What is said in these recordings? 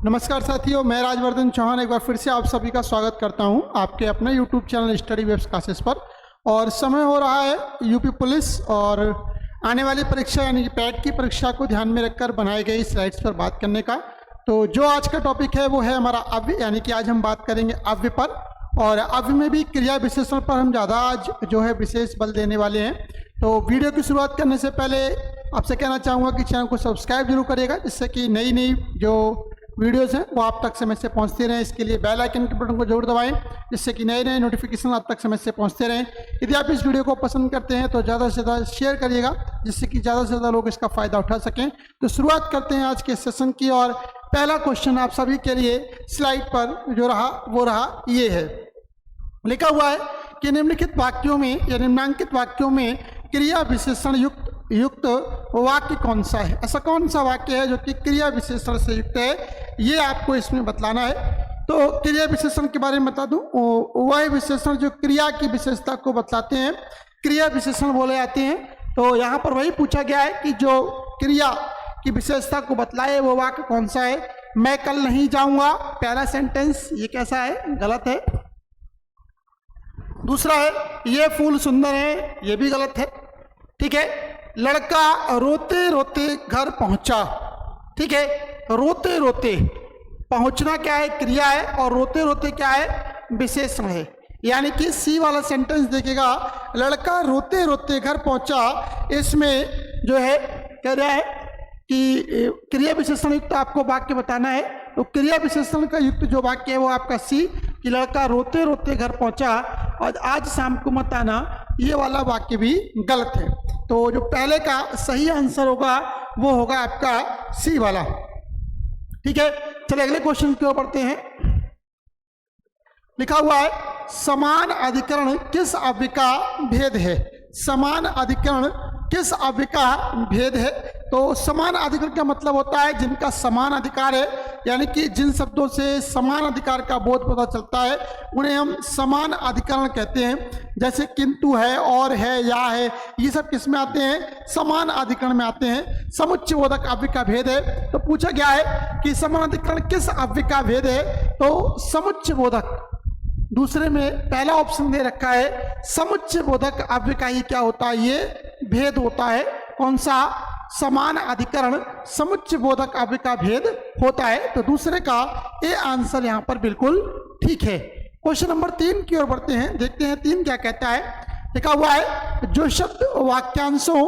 नमस्कार साथियों, मैं राजवर्धन चौहान एक बार फिर से आप सभी का स्वागत करता हूं आपके अपने YouTube channel study webs classes पर। और समय हो रहा है यूपी पुलिस और आने वाली परीक्षा यानी कि पैट की परीक्षा को ध्यान में रखकर बनाई गई स्लाइड्स पर बात करने का। तो जो आज का टॉपिक है वो है हमारा अव्यय, यानी कि आज हम बात करेंगे अव्यय पर। और अव्यय में भी क्रिया विशेषण पर हम ज़्यादा आज जो है विशेष बल देने वाले हैं। तो वीडियो की शुरुआत करने से पहले आपसे कहना चाहूँगा कि चैनल को सब्सक्राइब जरूर करिएगा, जिससे कि नई नई जो वीडियोस हैं वो आप तक समय से पहुंचते रहें। इसके लिए बेल आइकन के बटन को जरूर दबाएं, जिससे कि नए नए नोटिफिकेशन आप तक समय से पहुंचते रहें। यदि आप इस वीडियो को पसंद करते हैं तो ज़्यादा से ज़्यादा शेयर करिएगा, जिससे कि ज़्यादा से ज़्यादा लोग इसका फ़ायदा उठा सकें। तो शुरुआत करते हैं आज के सेशन की। और पहला क्वेश्चन आप सभी के लिए स्लाइड पर जो रहा वो रहा, ये है। लिखा हुआ है कि निम्नलिखित वाक्यों में या निम्नांकित वाक्यों में क्रिया विशेषण युक्त वाक्य कौन सा है। ऐसा कौन सा वाक्य है जो कि क्रिया विशेषण से युक्त है, ये आपको इसमें बतलाना है। तो क्रिया विशेषण के बारे में बता दूं, वह विशेषण जो क्रिया की विशेषता को बतलाते हैं क्रिया विशेषण बोले जाते हैं। तो यहाँ पर वही पूछा गया है कि जो क्रिया की विशेषता को बतलाए वो वाक्य कौन सा है। मैं कल नहीं जाऊंगा, पहला सेंटेंस ये कैसा है, गलत है। दूसरा है ये फूल सुंदर है, ये भी गलत है। ठीक है। लड़का रोते रोते घर पहुंचा, ठीक है। रोते रोते पहुंचना क्या है, क्रिया है, और रोते रोते क्या है, विशेषण है। यानी कि सी वाला सेंटेंस देखिएगा, लड़का रोते रोते घर पहुंचा, इसमें जो है कह रहा है कि क्रिया विशेषण युक्त आपको वाक्य बताना है। तो क्रिया विशेषण का युक्त जो वाक्य है वो आपका सी, कि लड़का रोते रोते घर पहुंचा और आज शाम को मत आना, ये वाला वाक्य भी गलत है। तो जो पहले का सही आंसर होगा वो होगा आपका सी वाला। ठीक है। चलिए अगले क्वेश्चन की ओर बढ़ते हैं। लिखा हुआ है समान अधिकरण किस अव्यय का भेद है। समान अधिकरण किस अव्यय का भेद है। तो समान अधिकरण का मतलब होता है जिनका समान अधिकार है, यानी कि जिन शब्दों से समान अधिकार का बोध पता चलता है उन्हें हम समान अधिकरण कहते हैं। जैसे किंतु है, और है, या है, ये सब किस में आते हैं, समान अधिकरण में आते हैं। समुच्चयबोधक अव्यय का भेद है। तो पूछा गया है कि समान अधिकरण किस अव्यय का भेद है। तो समुच्चयबोधक, दूसरे में पहला ऑप्शन दे रखा है, समुच्चयबोधक अव्यय का ही क्या होता है, ये भेद होता है। कौन सा, समान अधिकरण समुच्चयबोधक अव्यय का भेद होता है। तो दूसरे का ए आंसर यहाँ पर बिल्कुल ठीक है। क्वेश्चन नंबर 3 की ओर बढ़ते हैं, देखते हैं 3 क्या कहता है। लिखा हुआ है जो शब्द वाक्यांशों,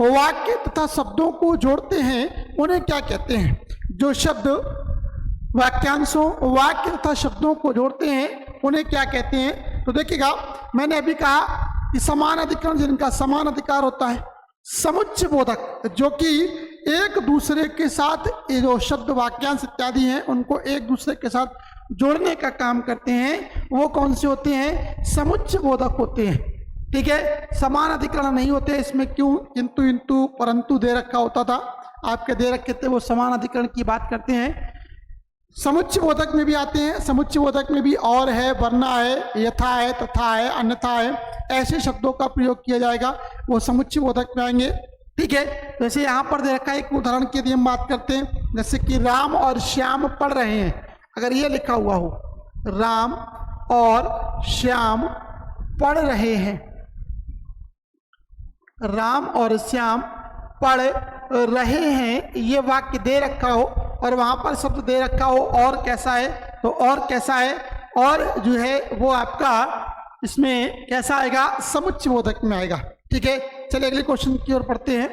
वाक्य तथा शब्दों को जोड़ते हैं उन्हें क्या कहते हैं। जो शब्द वाक्यांशों, वाक्य तथा शब्दों को जोड़ते हैं उन्हें क्या कहते हैं। तो देखिएगा, मैंने अभी कहा कि समान अधिकरण जिनका समान अधिकार होता है। समुच्चयबोधक जो कि एक दूसरे के साथ, ये जो शब्द वाक्यांश इत्यादि हैं उनको एक दूसरे के साथ जोड़ने का काम करते हैं, वो कौन से होते हैं, समुच्चयबोधक होते हैं। ठीक है। समान अधिकरण नहीं होते इसमें, क्यों, किंतु इंतु परंतु दे रखा होता था, आपके दे रखे थे, वो समान अधिकरण की बात करते हैं। समुच्चयबोधक में भी आते हैं। समुच्चयबोधक में भी और है, वरना है, यथा है, तथा है, अन्यथा है, ऐसे शब्दों का प्रयोग किया जाएगा, वो समुच्चयबोधक में आएंगे। ठीक है। वैसे यहाँ पर दे रखा है, एक उदाहरण की यदि हम बात करते हैं, जैसे कि राम और श्याम पढ़ रहे हैं, अगर ये लिखा हुआ हो राम और श्याम पढ़ रहे हैं, राम और श्याम पढ़ रहे हैं, ये वाक्य दे रखा हो और वहां पर शब्द दे रखा हो और कैसा है, तो और कैसा है, और जो है वो आपका इसमें कैसा आएगा, समुच्चयबोधक में आएगा। ठीक है। चलिए अगले क्वेश्चन की ओर पढ़ते हैं।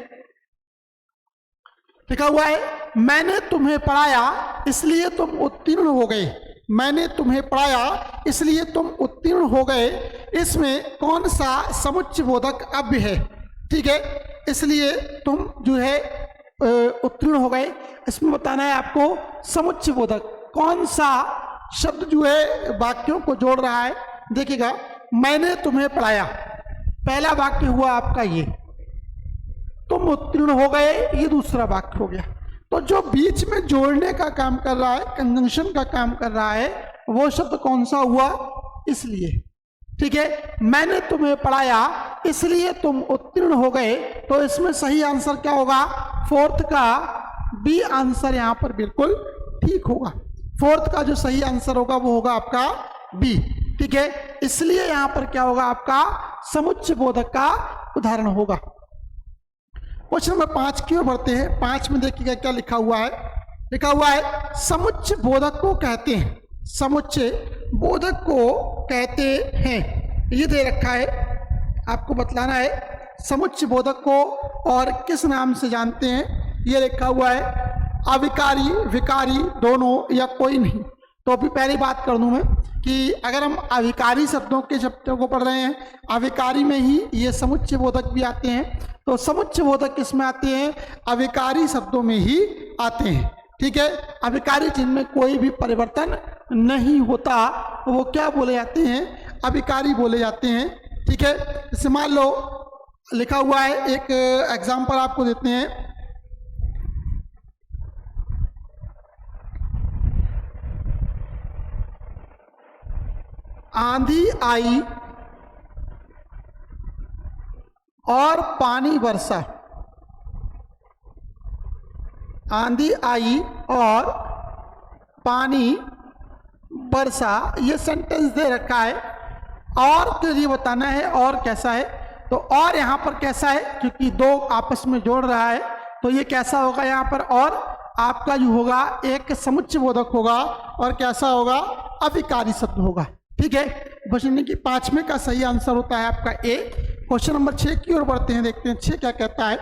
लिखा हुआ है मैंने तुम्हें पढ़ाया इसलिए तुम उत्तीर्ण हो गए। मैंने तुम्हें पढ़ाया इसलिए तुम उत्तीर्ण हो गए, इसमें कौन सा समुच्चयबोधक अव्यय है। ठीक है। इसलिए तुम जो है उत्तीर्ण हो गए, इसमें बताना है आपको समुच्चयबोधक कौन सा शब्द जो है वाक्यों को जोड़ रहा है। देखिएगा, मैंने तुम्हें पढ़ाया, पहला वाक्य हुआ आपका ये, तुम उत्तीर्ण हो गए, ये दूसरा वाक्य हो गया। तो जो बीच में जोड़ने का काम कर रहा है, कंजंक्शन का काम कर रहा है, वो शब्द कौन सा हुआ, इसलिए। ठीक है। मैंने तुम्हें पढ़ाया इसलिए तुम उत्तीर्ण हो गए, तो इसमें सही आंसर क्या होगा, फोर्थ का बी आंसर यहाँ पर बिल्कुल ठीक होगा। फोर्थ का जो सही आंसर होगा वो होगा आपका बी। ठीक है, इसलिए यहां पर क्या होगा आपका समुच्चय बोधक का उदाहरण होगा। क्वेश्चन नंबर 5 की ओर बढ़ते हैं। 5 में देखिएगा क्या लिखा हुआ है। लिखा हुआ है समुच्चय बोधक को कहते हैं, समुच्चय बोधक को कहते हैं। ये दे रखा है, आपको बतलाना है समुच्चय बोधक को और किस नाम से जानते हैं। ये लिखा हुआ है अविकारी विकारी दोनों या कोई नहीं। तो अभी पहली बात कर दूं मैं कि अगर हम अविकारी शब्दों को पढ़ रहे हैं, अविकारी में ही ये समुच्चय बोधक भी आते हैं। तो समुच्चय बोधक किस में आते हैं, अविकारी शब्दों में ही आते हैं। ठीक है, अविकारी जिनमें कोई भी परिवर्तन नहीं होता वो क्या बोले जाते हैं, अविकारी बोले जाते हैं। ठीक है, जैसे मान लो लिखा हुआ है, एक एग्जाम्पल आपको देते हैं। आंधी आई और पानी बरसा, आंधी आई और पानी बरसा, ये सेंटेंस दे रखा है और के लिए बताना है और कैसा है। तो और यहाँ पर कैसा है, क्योंकि दो आपस में जोड़ रहा है तो ये कैसा होगा यहाँ पर, और आपका जो होगा एक समुच्चय बोधक होगा और कैसा होगा, अविकारी शब्द होगा। ठीक है, क्वेश्चन की 5वें का सही आंसर होता है आपका ए। क्वेश्चन नंबर 6 की ओर बढ़ते हैं, देखते हैं 6 क्या कहता है।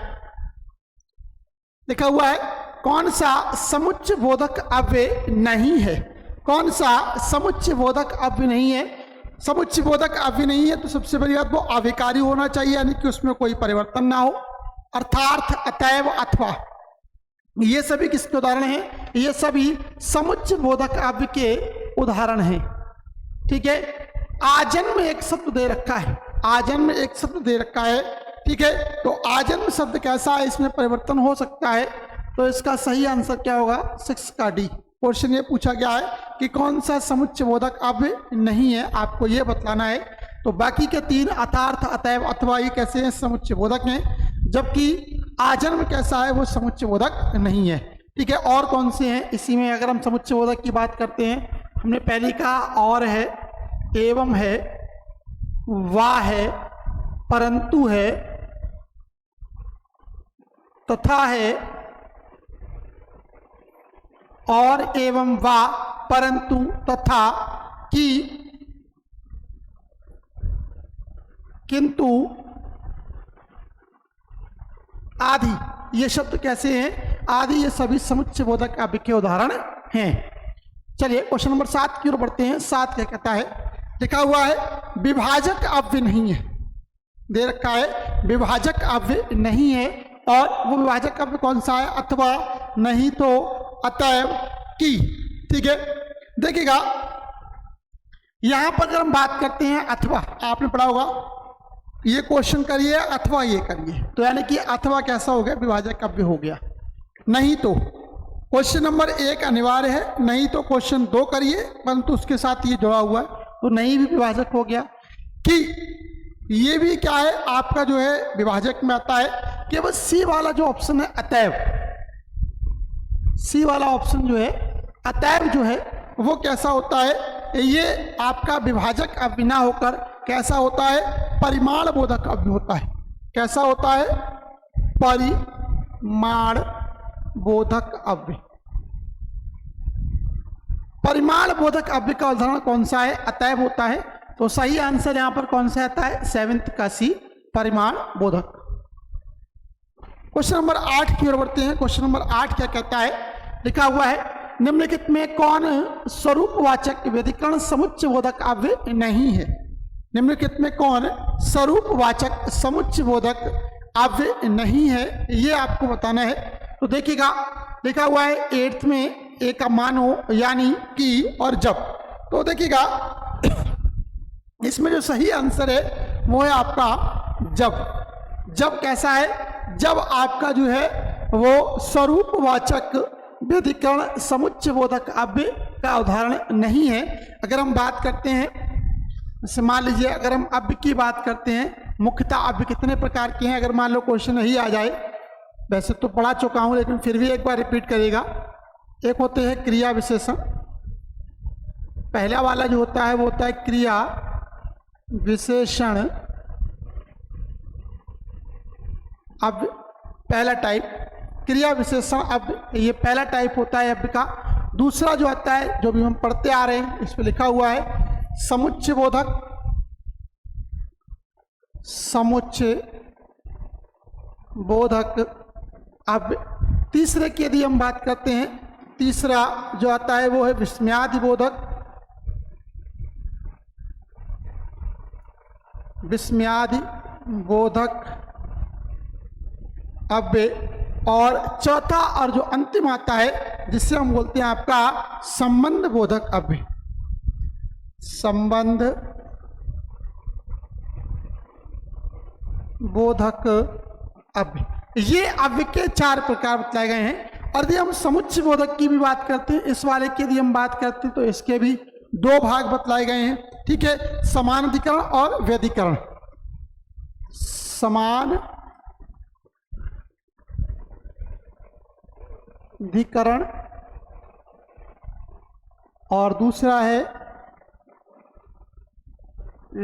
लिखा हुआ है कौन सा समुच्चय बोधक अव्यय नहीं है, कौन सा समुच्चय बोधक अव्यय नहीं है। समुच्चय बोधक अव्यय नहीं है तो सबसे बड़ी बात वो अविकारी होना चाहिए, यानी कि उसमें कोई परिवर्तन ना हो। अर्थार्थ, अतएव, अथवा, ये सभी किसके उदाहरण हैं, ये सभी समुच्चय बोधक अव्यय के उदाहरण हैं। ठीक है, आजन्म एक शब्द दे रखा है, आजन्म एक शब्द दे रखा है। ठीक है, तो आजन्म शब्द कैसा है, इसमें परिवर्तन हो सकता है। तो इसका सही आंसर क्या होगा, 6 का डी। क्वेश्चन ये पूछा गया है कि कौन सा समुच्चय बोधक अव्यय नहीं है, आपको ये बतलाना है। तो बाकी के 3 अर्थार्थ, अतएव, अथवा ये कैसे हैं, समुच्चय बोधक हैं, जबकि आजन्म कैसा है वो समुच्चय बोधक नहीं है। ठीक है, और कौन से हैं इसी में, अगर हम समुच्चय बोधक की बात करते हैं, हमने पहले कहा और है, एवं है, वा है, परंतु है, तथा है, और एवं वा, परंतु, तथा, कि, किंतु, आदि, ये शब्द कैसे हैं, आदि, ये सभी समुच्चय बोधक अव्यय के उदाहरण हैं। चलिए क्वेश्चन नंबर 7 की ओर बढ़ते हैं। 7 क्या कहता है, लिखा हुआ है विभाजक अव्यय नहीं है, दे रखा है विभाजक अव्यय नहीं है, और वो विभाजक अव्यय कौन सा है, अथवा, नहीं तो, अतएव, की। ठीक है, देखिएगा यहां पर अगर हम बात करते हैं अथवा, आपने पढ़ा होगा, ये क्वेश्चन करिए अथवा ये करिए, तो यानी कि अथवा कैसा हो गया, विभाजक अव्यय हो गया। नहीं तो क्वेश्चन नंबर 1 अनिवार्य है, नहीं तो क्वेश्चन 2 करिए, परंतु उसके साथ ये जुड़ा हुआ है तो नहीं भी विभाजक हो गया। कि ये भी क्या है आपका जो है विभाजक में आता है। केवल सी वाला जो ऑप्शन है अतएव, सी वाला ऑप्शन जो है अतएव जो है वो कैसा होता है, ये आपका विभाजक अव्यय ना होकर कैसा होता है, परिमाण बोधक अव्यय होता है। कैसा होता है, परिमाण बोधक अव्यय। परिमाण बोधक अव्यय का उदाहरण कौन सा है, अतएव होता है। तो सही आंसर यहां पर कौन सा आता है, 7th का सी, परिमाण बोधक। क्वेश्चन नंबर 8 की ओर बढ़ते हैं। क्वेश्चन नंबर 8 क्या कहता है, लिखा हुआ है निम्नलिखित में कौन स्वरूपवाचक व्यधिकरण समुच्चय बोधक अव्यय नहीं है। निम्नलिखित में कौन स्वरूपवाचक समुच्चय बोधक अव्यय नहीं है, ये आपको बताना है। तो देखिएगा लिखा हुआ है 8th में एक का मानो, यानी कि और जब। तो देखिएगा इसमें जो सही आंसर है वो है आपका जब। जब कैसा है, जब आपका जो है वो स्वरूपवाचक व्यधिकरण समुच्चय बोधक अव्यय का उदाहरण नहीं है। अगर हम बात करते हैं, जैसे मान लीजिए अगर हम अव्यय की बात करते हैं, मुख्यतः अव्यय कितने प्रकार के हैं, अगर मान लो क्वेश्चन यही आ जाए, वैसे तो पढ़ा चुका हूं लेकिन फिर भी एक बार रिपीट करिएगा। एक होते हैं क्रिया विशेषण, पहला वाला जो होता है वो होता है क्रिया विशेषण। अब पहला टाइप क्रिया विशेषण, अब ये पहला टाइप होता है अव्य का। दूसरा जो आता है, जो भी हम पढ़ते आ रहे हैं, इस पे लिखा हुआ है समुच्चय बोधक। समुच्चय बोधक अव्य। तीसरे की यदि हम बात करते हैं, तीसरा जो आता है वो है विस्मयादि बोधक। विस्मयादि बोधक अव्य। और चौथा और जो अंतिम आता है जिससे हम बोलते हैं आपका संबंध बोधक अव्य। संबंध बोधक अव्य। ये अव्य के 4 प्रकार बतलाए गए हैं। और यदि हम समुच्चय बोधक की भी बात करते हैं, इस वाले की यदि हम बात करते हैं, तो इसके भी 2 भाग बतलाए गए हैं। ठीक है, समान अधिकरण और व्यधिकरण। समान अधिकरण और दूसरा है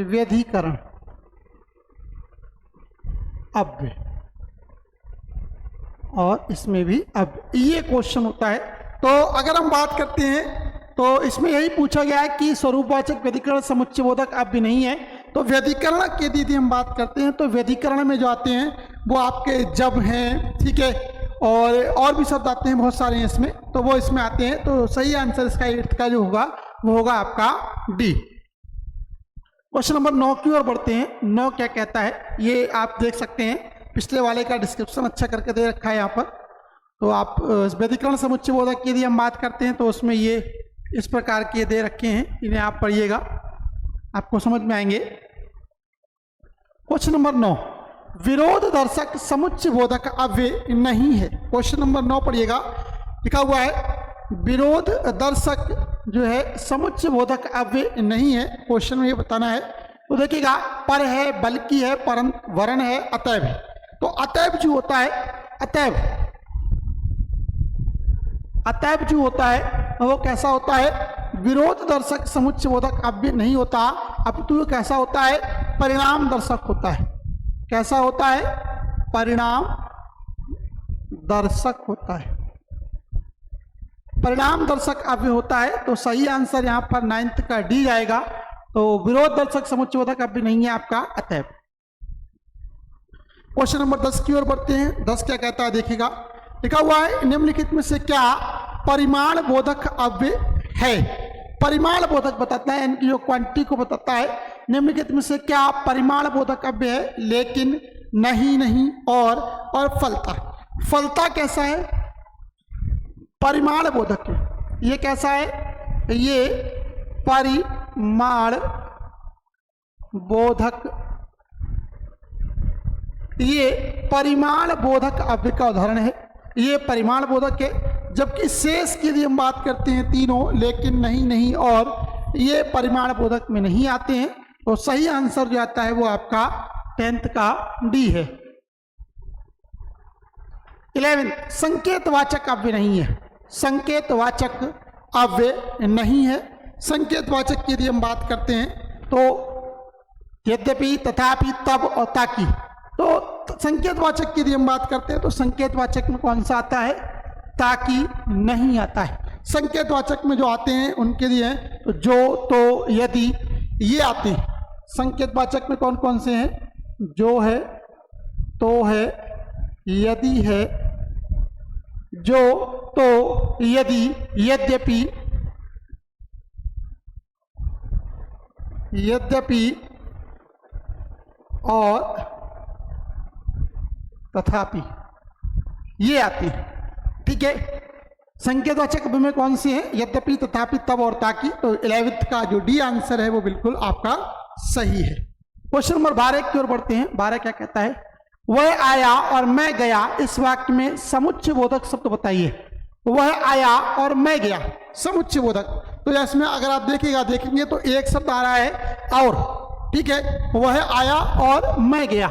व्यधिकरण अव्य। और इसमें भी अव्य। ये क्वेश्चन होता है। तो अगर हम बात करते हैं तो इसमें यही पूछा गया है कि स्वरूपवाचक व्यधिकरण समुच्चय बोधक अव्य नहीं है। तो व्यधिकरण की यदि हम बात करते हैं तो व्यधिकरण में जो आते हैं वो आपके जब हैं, ठीक है, और भी शब्द आते हैं, बहुत सारे हैं इसमें, तो वो इसमें आते हैं। तो सही आंसर इसका 8th का जो होगा वो होगा आपका डी। क्वेश्चन नंबर 9 की ओर बढ़ते हैं। 9 क्या कहता है ये आप देख सकते हैं, पिछले वाले का डिस्क्रिप्शन अच्छा करके दे रखा है यहाँ पर। तो आप व्यधिकरण समुच्चय बोधक की यदि हम बात करते हैं तो उसमें ये इस प्रकार के दे रखे हैं, इन्हें आप पढ़िएगा, आपको समझ में आएंगे। क्वेश्चन नंबर 9, विरोध दर्शक समुच्चय बोधक अव्य नहीं है। क्वेश्चन नंबर 9 पढ़िएगा, लिखा हुआ है विरोध दर्शक जो है समुच्चय बोधक अव्य नहीं है। क्वेश्चन में ये बताना है। तो देखिएगा, पर है, बल्कि है, परंतु, वरण है, अतएव है। तो अतएव जो होता है, अतएव जो होता है वो कैसा होता है, विरोध दर्शक समुच्चय बोधक अव्य नहीं होता, अपितु कैसा होता है, परिणाम दर्शक होता है। कैसा होता है, परिणाम दर्शक होता है। परिणाम दर्शक अव्य होता है। तो सही आंसर यहाँ पर 9th का डी जाएगा। तो विरोध दर्शक समुच्चय बोधक अव्य नहीं है आपका अतएव। क्वेश्चन नंबर 10 की ओर बढ़ते हैं। 10 क्या कहता है देखिएगा, लिखा हुआ है निम्नलिखित में से क्या परिमाण बोधक अव्य है। परिमाण बोधक बताता है, इनकी जो क्वांटिटी को बताता है। निम्नलिखित में से क्या परिमाण बोधक अव्य है, लेकिन, नहीं और फलता। फलता कैसा है, परिमाण बोधक है। ये कैसा है, ये परिमाण बोधक, ये परिमाण बोधक अव्य का उदाहरण है। ये परिमाण बोधक है। जबकि शेष की यदि हम बात करते हैं तीनों, लेकिन, नहीं और, ये परिमाण बोधक में नहीं आते हैं। तो सही आंसर जो आता है वो आपका 10th का डी है। 11 संकेतवाचक अव्य नहीं है। संकेतवाचक अव्य नहीं है। संकेतवाचक की यदि हम बात करते हैं तो यद्यपि, तथापि, तब और ताकि। तो संकेतवाचक की यदि हम बात करते हैं तो संकेतवाचक में कौन सा आता है, ताकि नहीं आता है। संकेतवाचक में जो आते हैं उनके लिए तो जो, तो, यदि, ये आते हैं। संकेतवाचक में कौन कौन से हैं, जो है, तो है, यदि है, जो, तो, यदि, यद्यपि, और तथापि, ये आते हैं। ठीक है, संकेतवाचक में कौन से हैं, यद्यपि, तथापि, तब और ताकि। तो 11th का जो डी आंसर है वो बिल्कुल आपका सही है। क्वेश्चन नंबर 12 की ओर बढ़ते हैं। 12 क्या कहता है, वह आया और मैं गया, इस वाक्य में समुच्चय बोधक शब्द बताइए। वह आया और मैं गया, समुच्चय बोधक। तो इसमें अगर आप देखेंगे तो एक शब्द आ रहा है और, ठीक है, वह आया और मैं गया।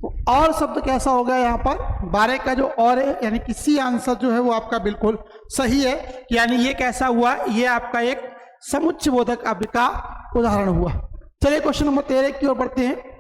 तो और शब्द कैसा होगा यहाँ पर, 12 का जो और है, यानी कि सी आंसर जो है वो आपका बिल्कुल सही है। यानी ये कैसा हुआ, ये आपका एक समुच्चय बोधक अव्यय का उदाहरण हुआ। चलिए क्वेश्चन नंबर 13 की ओर बढ़ते हैं।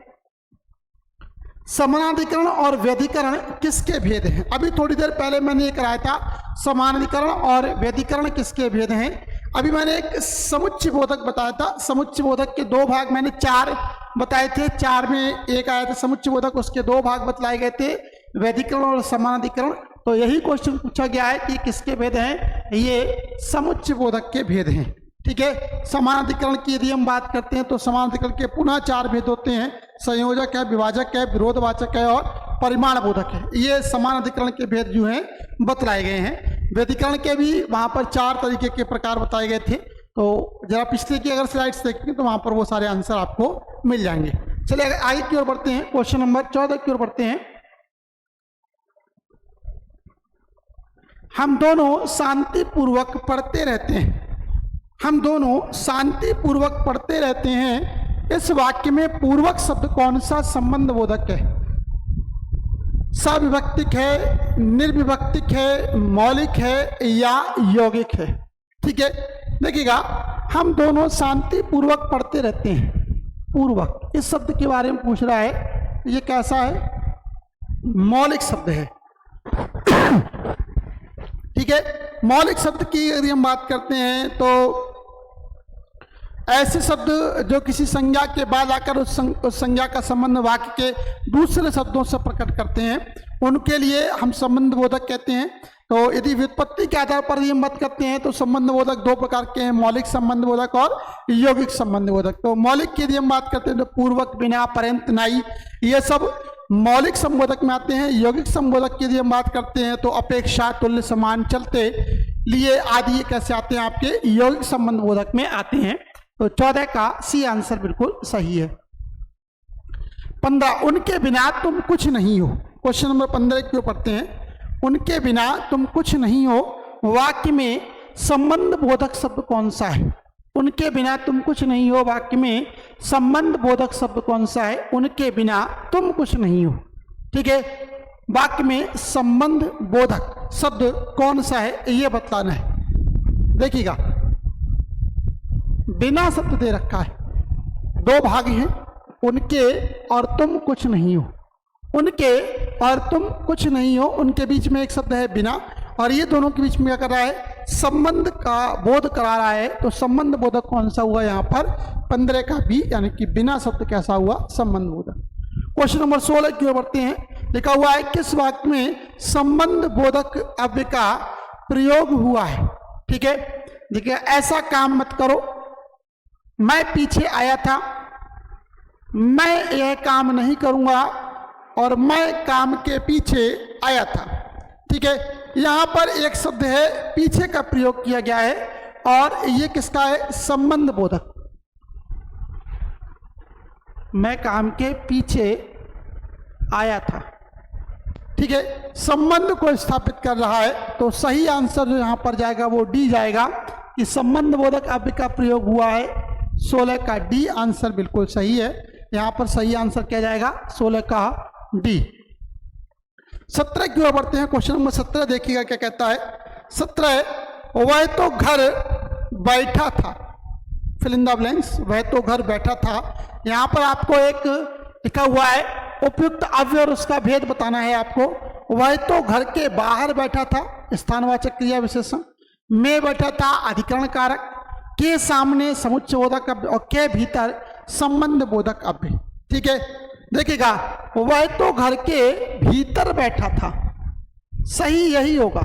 समानाधिकरण और व्यधिकरण किसके भेद हैं? अभी थोड़ी देर पहले मैंने ये कराया था समानाधिकरण और व्यधिकरण किसके भेद हैं। अभी मैंने एक समुच्चय बोधक बताया था। समुच्चय बोधक के दो भाग मैंने 4 बताए थे, 4 में एक आया था समुच्चय बोधक, उसके 2 भाग बतलाए गए थे, व्यधिकरण और समानाधिकरण। तो यही क्वेश्चन पूछा गया है कि किसके भेद हैं? ये समुच्चय बोधक के भेद हैं। ठीक है, समानाधिकरण की यदि हम बात करते हैं तो समानाधिकरण के पुनः 4 भेद होते हैं, संयोजक है, विभाजक है, विरोधवाचक है और परिमाण बोधक है। ये समानाधिकरण के भेद जो हैं बतलाए गए हैं। व्यधिकरण के भी वहां पर 4 तरीके के प्रकार बताए गए थे। तो जरा पिछले की अगर स्लाइड्स देखेंगे तो वहां पर वो सारे आंसर आपको मिल जाएंगे। चलिए आगे की ओर बढ़ते हैं, क्वेश्चन नंबर 14 की ओर बढ़ते हैं। हम दोनों शांतिपूर्वक पढ़ते रहते हैं। हम दोनों शांतिपूर्वक पढ़ते रहते हैं। इस वाक्य में पूर्वक शब्द कौन सा संबंध बोधक है? सविभक्तिक है, निर्विभक्तिक है, मौलिक है या यौगिक है? ठीक है, देखिएगा, हम दोनों शांतिपूर्वक पढ़ते रहते हैं। पूर्वक इस शब्द के बारे में पूछ रहा है, ये कैसा है? मौलिक शब्द है। ठीक है, मौलिक शब्द की यदि हम बात करते हैं तो ऐसे शब्द जो किसी संज्ञा के बाद आकर उस संज्ञा का संबंध वाक्य के दूसरे शब्दों से प्रकट करते हैं, उनके लिए हम संबंध बोधक कहते हैं। तो यदि व्युत्पत्ति के आधार पर यदि हम बात करते हैं तो संबंध बोधक 2 प्रकार के हैं, मौलिक संबंध बोधक और यौगिक संबंध बोधक। तो मौलिक की यदि हम बात करते हैं तो पूर्वक, बिना, पर्यंत, नाई, ये सब मौलिक संबोधक में आते हैं। यौगिक संबोधक की यदि हम बात करते हैं तो अपेक्षा, तुल्य, समान, चलते, लिए आदि ये कैसे आते हैं? आपके यौगिक संबंध बोधक में आते हैं। तो 14 का सी आंसर बिल्कुल सही है। 15, उनके बिना तुम कुछ नहीं हो। क्वेश्चन नंबर 15 क्यों पढ़ते हैं? उनके बिना तुम कुछ नहीं हो वाक्य में संबंध बोधक शब्द कौन सा है? उनके बिना तुम कुछ नहीं हो वाक्य में संबंध बोधक शब्द कौन सा है? उनके बिना तुम कुछ नहीं हो। ठीक है, वाक्य में संबंध बोधक शब्द कौन सा है ये बतलाना है। देखिएगा, बिना शब्द दे रखा है, 2 भाग हैं, उनके और तुम कुछ नहीं हो। उनके और तुम कुछ नहीं हो, उनके बीच में एक शब्द है बिना, और ये दोनों के बीच में क्या कर रहा है? संबंध का बोध करा रहा है। तो संबंध बोधक कौन सा हुआ यहाँ पर? 15 का बी, यानी कि बिना शब्द कैसा हुआ? संबंध बोधक। क्वेश्चन नंबर 16 की ओर बढ़ते हैं। लिखा हुआ है, किस वाक्य में संबंध बोधक अव्यय का प्रयोग हुआ है? ठीक है, देखिए, ऐसा काम मत करो, मैं पीछे आया था, मैं यह काम नहीं करूंगा, और मैं काम के पीछे आया था। ठीक है, यहां पर एक शब्द है पीछे का प्रयोग किया गया है, और ये किसका है? संबंध बोधक। मैं काम के पीछे आया था। ठीक है, संबंध को स्थापित कर रहा है। तो सही आंसर जो यहां पर जाएगा वो डी जाएगा कि संबंध बोधक अव्यय का प्रयोग हुआ है। 16 का डी आंसर बिल्कुल सही है। यहां पर सही आंसर क्या जाएगा? 16 का डी। 17 की ओर बढ़ते हैं। क्वेश्चन नंबर 17 देखिएगा क्या कहता है। 17, वह तो घर बैठा था, फिल इन द ब्लैंक्स, वह तो घर बैठा था। यहां पर आपको एक लिखा हुआ है उपयुक्त अव्यय और उसका भेद बताना है आपको। वह तो घर के बाहर बैठा था, स्थानवाचक क्रिया विशेषण, में बैठा था अधिकरण कारक, के सामने समुच्चय बोधक अव्यय और के भीतर संबंध बोधक अव्यय। ठीक है, देखिएगा, वह तो घर के भीतर बैठा था, सही यही होगा।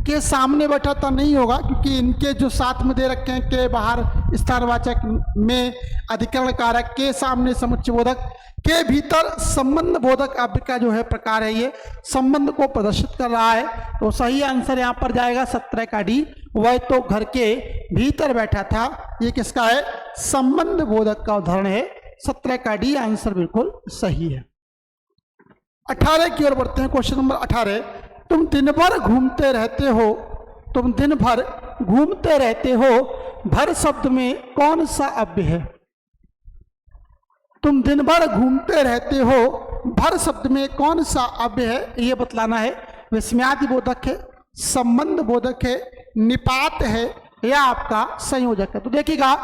के सामने बैठा था नहीं होगा, क्योंकि इनके जो साथ में दे रखे हैं के बाहर स्थानवाचक, में अधिकरण कारक, के सामने समुच्चय बोधक, के भीतर संबंध बोधक अव्यय का जो है प्रकार है, ये संबंध को प्रदर्शित कर रहा है। तो सही आंसर यहाँ पर जाएगा 17 का डी। वह तो घर के भीतर बैठा था, ये किसका है? संबंध बोधक का उदाहरण है। 17 का डी आंसर बिल्कुल सही है। 18 की ओर बढ़ते हैं। क्वेश्चन नंबर 18, तुम दिन भर घूमते रहते हो, तुम दिन भर घूमते रहते हो, भर शब्द में कौन सा अव्यय है? तुम दिन भर घूमते रहते हो, भर शब्द में कौन सा अव्यय है ये बतलाना है। विस्मयादि बोधक है, संबंध बोधक है, निपात है या आपका संयोजक है। तो देखिएगा,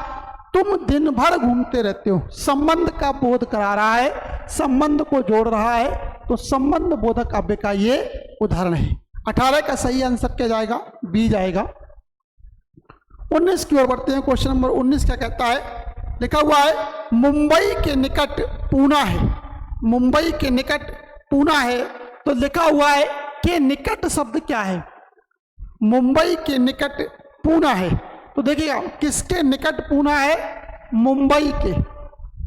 तुम दिन भर घूमते रहते हो, संबंध का बोध करा रहा है, संबंध को जोड़ रहा है, तो संबंध बोधक अव्यय का ये उदाहरण है। 18 का सही आंसर क्या जाएगा? बी जाएगा। 19 की ओर बढ़ते हैं। क्वेश्चन नंबर 19 क्या कहता है? लिखा हुआ है मुंबई के निकट पूना है। मुंबई के निकट पूना है, तो लिखा हुआ है कि निकट शब्द क्या है? मुंबई के निकट पूना है, तो देखिएगा किसके निकट पूना है? मुंबई के।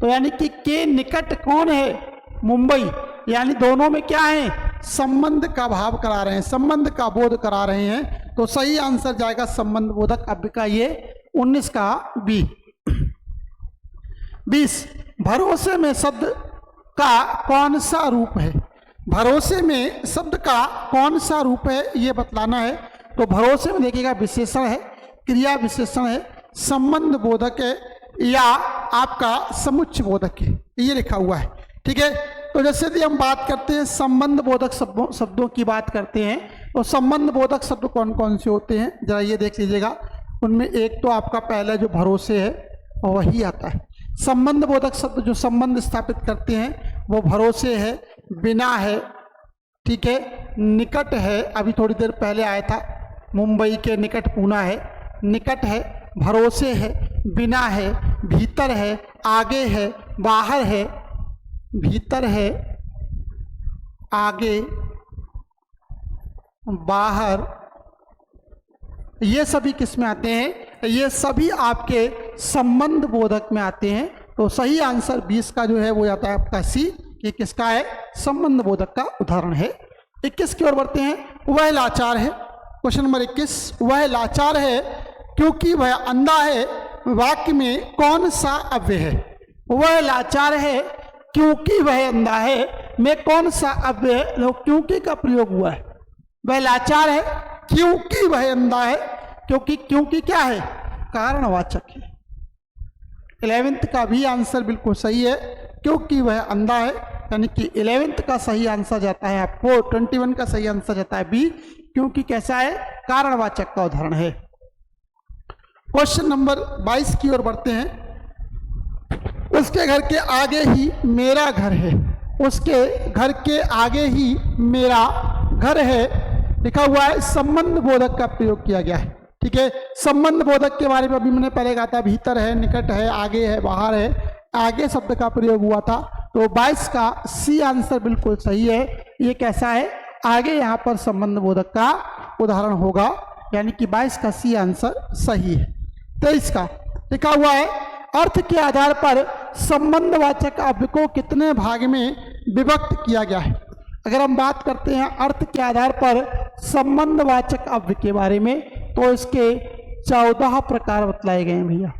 तो यानी कि के निकट कौन है? मुंबई। यानी दोनों में क्या है? संबंध का भाव करा रहे हैं, संबंध का बोध करा रहे हैं। तो सही आंसर जाएगा संबंध बोधक अव्यय का ये 19 का बी। 20 भरोसे में शब्द का कौन सा रूप है? भरोसे में शब्द का कौन सा रूप है ये बतलाना है। तो भरोसे में देखिएगा विशेषण है, क्रिया विशेषण है, संबंध बोधक है, या आपका समुच्चय बोधक है, ये लिखा हुआ है। ठीक है, तो जैसे यदि हम बात करते हैं संबंध बोधक शब्दों की बात करते हैं, तो संबंध बोधक शब्द कौन कौन से होते हैं जरा ये देख लीजिएगा। उनमें एक तो आपका पहला जो भरोसे है और वही आता है। संबंध बोधक शब्द जो संबंध स्थापित करते हैं वो भरोसे है, बिना है, ठीक है, निकट है, अभी थोड़ी देर पहले आया था, मुंबई के निकट पूना है, निकट है, भरोसे है, बिना है, भीतर है, आगे है, बाहर है, भीतर है, आगे, बाहर, ये सभी किस में आते हैं? ये सभी आपके संबंध बोधक में आते हैं। तो सही आंसर 20 का जो है वो आता है आपका सी, ये किसका है? संबंध बोधक का उदाहरण है। 21 की ओर बढ़ते हैं। वह लाचार है। क्वेश्चन नंबर 21, वह लाचार है क्योंकि वह अंधा है, वाक्य में कौन सा अव्यय है? वह लाचार है क्योंकि वह अंधा है में कौन सा अव्यय क्योंकि का प्रयोग हुआ है? वह लाचार है क्योंकि वह अंधा है, क्योंकि क्या है? कारणवाचक है। 11th का भी आंसर बिल्कुल सही है, क्योंकि वह अंधा है, यानी कि 11th का सही आंसर जाता है आपको, 21 का सही आंसर जाता है बी, क्योंकि कैसा है? कारणवाचक का उदाहरण है। क्वेश्चन नंबर 22 की ओर बढ़ते हैं। उसके घर के आगे ही मेरा घर है। उसके घर के आगे ही मेरा घर है, लिखा हुआ है, संबंध बोधक का प्रयोग किया गया है। ठीक है, संबंध बोधक के बारे में अभी मैंने पहले कहा था, भीतर है, निकट है, आगे है, बाहर है, आगे शब्द का प्रयोग हुआ था। तो 22 का सी आंसर बिल्कुल सही है। ये कैसा है? आगे यहाँ पर संबंध बोधक का उदाहरण होगा, यानी कि 22 का सी आंसर सही है। 23 का लिखा हुआ है, अर्थ के आधार पर संबंधवाचक अव्यय को कितने भाग में विभक्त किया गया है? अगर हम बात करते हैं अर्थ के आधार पर संबंधवाचक अव्यय के बारे में, तो इसके 14 प्रकार बतलाए गए हैं भैया।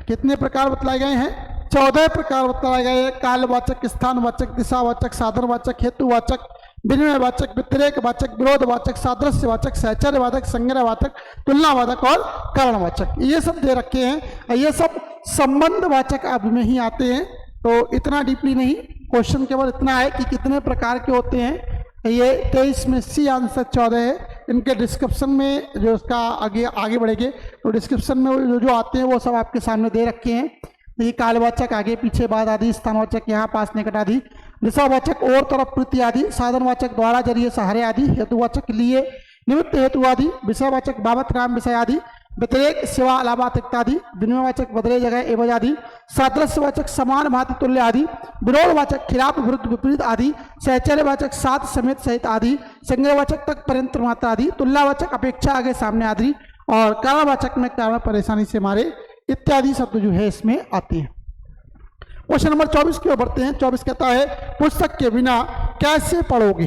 कितने प्रकार बतलाए गए हैं? 14 प्रकार बतलाए गए हैं। कालवाचक, स्थानवाचक, दिशावाचक, साधनवाचक, हेतुवाचक, विनिमयवाचक, व्यतिरेकवाचक, विरोधवाचक, सादृश्यवाचक, सहचर्यवाचक, संज्ञावाचक, तुलनावाचक और कारणवाचक, ये सब दे रखे हैं। ये सब संबंधवाचक अव्यय में ही आते हैं। तो इतना डीपली नहीं, क्वेश्चन केवल इतना है कि कितने प्रकार के होते हैं। ये 23 में सी आंसर 14 है। इनके डिस्क्रिप्शन में जो इसका आगे बढ़ेंगे तो डिस्क्रिप्शन में जो आते हैं वो सब आपके सामने दे रखे हैं। ये कालवाचक आगे पीछे बाद आदि, स्थानवाचक यहाँ पास निकट आदि, दिशावाचक और तरफ प्रति आदि, साधनवाचक द्वारा जरिए सहारे आदि, हेतुवाचक लिए निमित्त हेतु आदि, विषयवाचक बाबत राम विषय आदि, व्यतिरेक सेवा अलावातिक आदि, विनिमयवाचक बदले जगह एवं आदि, सादृश्यवाचक समान भांति तुल्य आदि, विरोधवाचक खिलाफ विरुद्ध विपरीत आदि, सहचर्यवाचक साथ समेत सहित आदि, संग्रहवाचक तक पर्यंत मात्रा आदि, तुलनावाचक अपेक्षा आगे सामने आदि, और कारणवाचक में कारण परेशानी से मारे इत्यादि शब्द जो है इसमें आते हैं। क्वेश्चन नंबर 24 की ओर बढ़ते हैं। 24 कहता है, पुस्तक के बिना कैसे पढ़ोगे?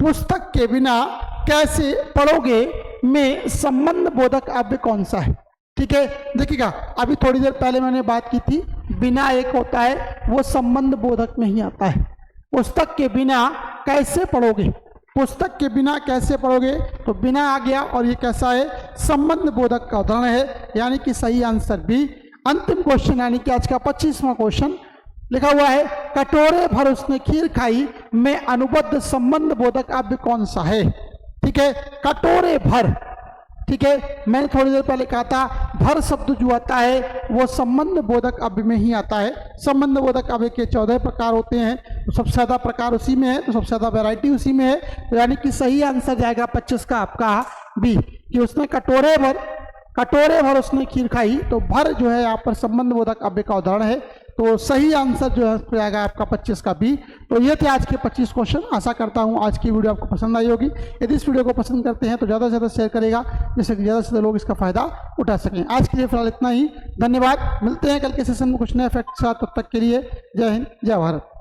पुस्तक के बिना कैसे पढ़ोगे में संबंध बोधक अव्यय कौन सा है? ठीक है, देखिएगा अभी थोड़ी देर पहले मैंने बात की थी, बिना एक होता है वो संबंध बोधक में ही आता है। पुस्तक के बिना कैसे पढ़ोगे? पुस्तक के बिना कैसे पढ़ोगे? तो बिना आ गया और ये कैसा है? संबंध बोधक का उदाहरण है, यानी कि सही आंसर बी। अंतिम क्वेश्चन यानी कि आज का 25वां क्वेश्चन लिखा हुआ है, कटोरे भर उसने खीर खाई में अनुबद्ध संबंध बोधक अव्यय कौन सा है? ठीक है, कटोरे भर, ठीक है। मैंने थोड़ी देर पहले कहा था भर शब्द जो आता है वो संबंध बोधक अव्यय में ही आता है। संबंध बोधक अव्यय के 14 प्रकार होते हैं, तो सबसे ज़्यादा प्रकार उसी में है, तो सबसे ज़्यादा वैरायटी उसी में है। तो यानी कि सही आंसर जाएगा 25 का आपका बी, कि उसने कटोरे भर उसने खीर खाई। तो भर जो है यहाँ पर संबंध बोधक अव्यय का उदाहरण है। तो सही आंसर जो है जाएगा आपका 25 का बी। तो ये थे आज के 25 क्वेश्चन। आशा करता हूँ आज की वीडियो आपको पसंद आई होगी। यदि इस वीडियो को पसंद करते हैं तो ज़्यादा से ज़्यादा शेयर करेगा, जिससे कि ज़्यादा से ज़्यादा लोग इसका फायदा उठा सकें। आज के लिए फिलहाल इतना ही, धन्यवाद। मिलते हैं कल के सेशन में कुछ नए फैक्ट के साथ, तब तक के लिए जय हिंद, जय भारत।